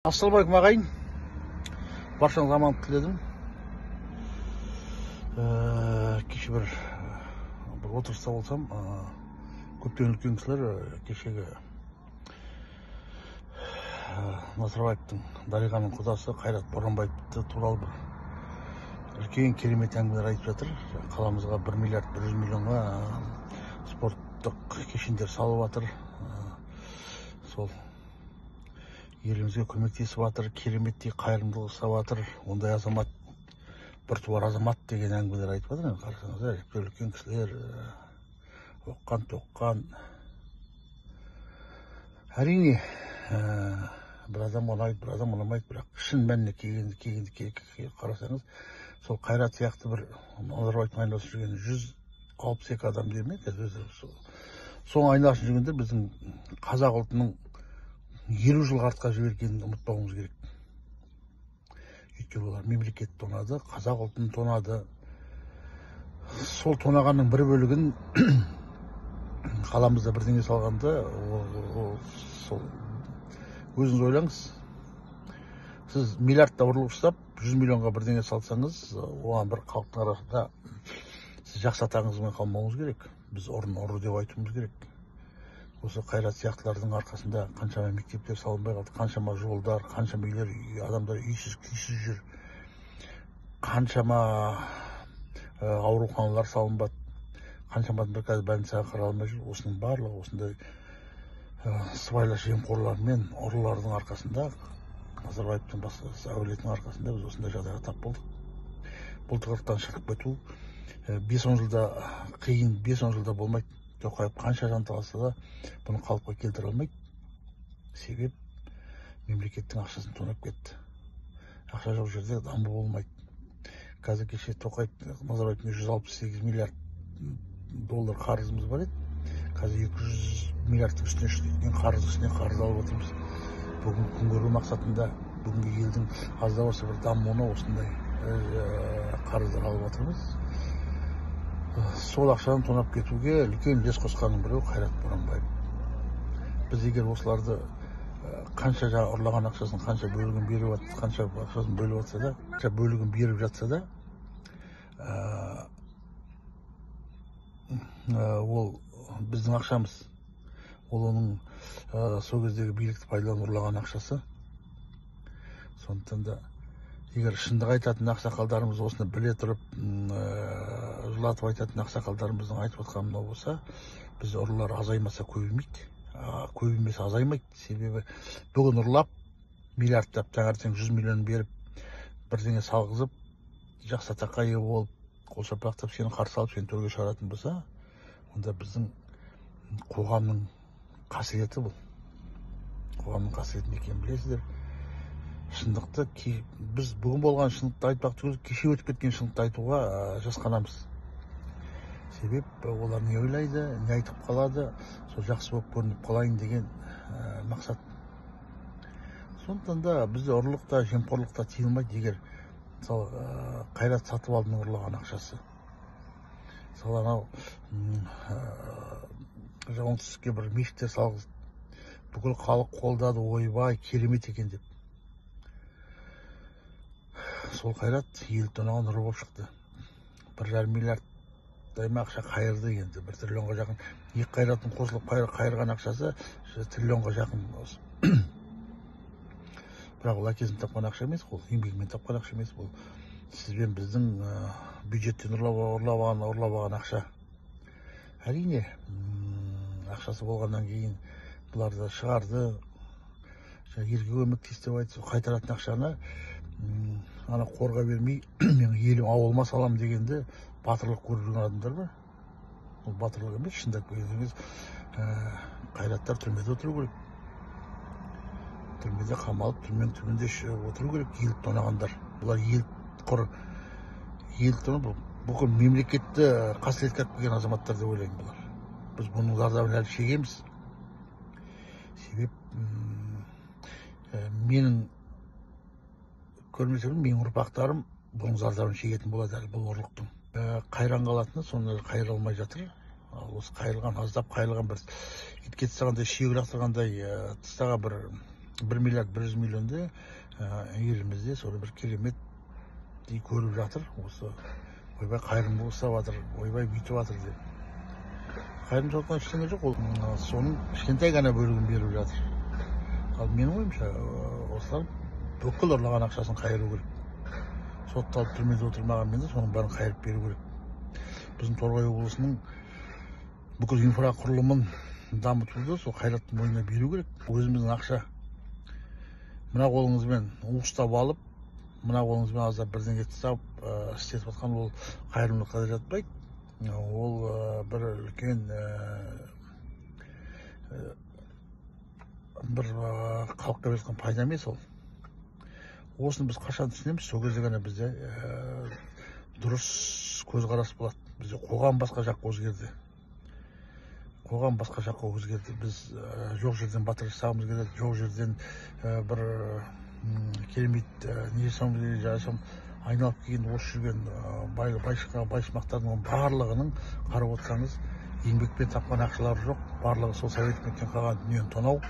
Ассалаумағалейкум ағайын, баршаңызға амандық тіледім. Кеше бір отырыста болсам, көптеген үлкен кісілер кешегі Назарбаевтың Дариғаның құдасы Қайрат Боранбаевты туралы бір үлкен керемет әңгімелер айтып жатыр. Қаламызға 1 миллиард 100 миллионға спорттық кешендер салып жатыр. Сол елімізге көмектесіп жатыр, кереметтей қайырымдылық жасап жатыр. Ондай азамат біртуар азамат деген әңгімелер айтып жатыр. Қарасаңыздар, үлкен кісілер оққан-тоққан. Әрине, бір адам ұнайды, бір адам ұнамайды, бірақ шын мәніне келгенде қарасаңыз, сол Қайрат сияқты бір Назарбаевтың айналасында жүрген 162 адам деймін, соның айналасында жүргендер біздің қазақ ұлтының 50 жыл артқа жібергенін ұмытпауымыз керек. Өйткені олар мемлекет тонады, қазақ ұлтын тонады. Сол тонағанның бір бөлігін қаламызда бірдеңе салғанда, сол өзіңіз ойлаңыз. Сіз миллиардта ұрлық ұстап, 100 миллионға бірдеңе салсаңыз, оған бір халықтың арасында сіз жақсы атағыңызбен қалмауыңыз керек. Біз ұры деп айтуымыз керек. Осы Қайрат сияқтылардың арқасында қаншама мектептер салынбай қалды, қаншама жолдар, қаншама үйлер, адамдар үйсіз, күйсіз жүр. Қаншама ауруханалар салынбады, қаншама адамдар қазір больницаға қара алмай жүр. Осының барлығы осындай сыбайлас жемқорлар мен ұрылардың арқасында, Назарбаевтың әулетінің арқасында біз осындай жағдайға тап болдық. Бұл тығырықтан шығып кету 5-10 жылда қиын, 5-10 жылда болмайды. Тоқаев қанша жанталаса да бұны қалыпқа келтіре алмайды. Себеп мемлекеттің ақшасын тонап кетті. Ақша жоқ жерде даму болмайды. Қазір кеше Тоқаев Назарбаевтың 168 миллиард доллар қарызымыз бар еді. Қазір 200 миллиардтың үстіне қарыз алып отырмыз. Бүгін күн көру мақсатында бүгінгі елдің аз да болса бір дамуына осындай қарыздар алып отырмыз. Сол ақшаны тонап кетуге үлкен үлес қосқанның бірі Қайрат Боранбаев. Біз егер осыларды қанша ұрлаған ақшасын қанша бөлігін беріп жатса, қанша ақшасын бөліп жатса да, қанша бөлігін беріп жатса да, ол біздің ақшамыз. Ол оның сол кездегі билікті пайдаланып ұрлаған ақшасы. Сондықтан да егер шындық айтатын ақсақалдарымыз осыны біле тұрып, жылатып айтатын ақсақалдарымыздың айтып отқаны мынау болса, біз ұрылар азаймаса көбеймейді, көбеймесе азаймайды. Себебі бүгін ұрлап, миллиардтап, таңертең 100 миллион беріп, бірдеңе салғызып, жақсы атаққа ие болып, қол шапалақтап сені қарсы алып, сені төрге шығаратын болса, онда біздің қоғамның қасиеті бұл. Қоғамның қасиеті не екенін білесіздер. Шындықты, біз бүгін болған шындықты айтпақ түгіл, кеше өтіп кеткен шындықты айтуға жасқанамыз. Себеп олар не ойлайды, не айтып қалады, сол жақсы болып көрініп қалайын деген мақсат. Сондықтан да бізде ұрлықта, жемқорлықта тиылмайды. Егер Қайрат Сатыбалдың ұрлаған ақшасы, анау оңтүстікке бір мешіттер салғызды, бүкіл халық қолдады, ойбай, керемет екен деп. Сол Қайрат ел тонаған ұры болып шықты. 1,5 миллиардтай ақша қайырды енді, 1 триллионға жақын. Екі Қайраттың қосылып қайырған ақшасы триллионға жақын. Бірақ ол әкесін тапқан ақша емес, ол еңбегімен тапқан ақша емес, ол сізбен біздің бюджеттен ұрлап алған ақша. Әрине, ақшасы болғаннан кейін бұларды шығарды, елге көмектесті деп айтса, қайтаратын ақшаны ана қорға бермей, мен елім ауылыма салам дегенде батырлық көрген адамдар бар. Ол батырлық емес, шындап келгенде Қайраттар түрмеде отыру керек. Түрмеде қамалып, түбінде отыру керек, ел тонағандар. Бұлар ел құр, ел тонап, бүкіл мемлекетті қасіретке алып келген азаматтар деп ойлаймын бұлар. Біз бұның зардабын әлі шегеміз. Себеп менің көрмесем, менің ұрпақтарым бұның зардабын шегетін болады әлі бұл ұрлықтың. Қайран қалатыны, соны қайыра алмай жатыр. Осы қайырылған, аздап қайырылған бір ит кетсағандай, шиек лақтырғандай тыстағы бір 1 миллиард 100 миллионды елімізде соны бір керемет көріп жатыр. Осы ойбай қайырымдылық жасап жатыр, ойбай бүйтіп жатыр деп. Қайырымдылықтан ештеңе жоқ, ол соның кішкентай ғана бөлігін беріп жатыр. Ал менің ойымша, осылар бүкіл ұрлаған ақшасын қайыру керек. Сотталып түрмеде отырмағанмен де соның бәрін қайырып беру керек. Біздің Торғай облысының бүкіл инфрақұрылымын дамытуды сол қайраттың мойнына беру керек. Өзіміздің ақша мына қолыңызбен уыстап алып, мына қолыңызбен аздап бірдеңе жасап істетіп жатқан ол қайырымдылыққа да жатпайды. Ол бір үлкен бір халыққа берген пайда емес ол. Осыны біз қашан түсінеміз, сол кезде ғана бізде дұрыс көзқарас болады. Бізде қоғам басқа жаққа өзгерді. Қоғам басқа жаққа өзгерді. Біз жоқ жерден батыр жасағымыз келеді, жоқ жерден бір керемет не жасауымыз керек, жасам айналып келген осы жүрген байшымақтардың барлығының қарап отырсаңыз еңбекпен тапқан ақшалары жоқ. Барлығы сол совет үкіметтен қалған дүниені тонау.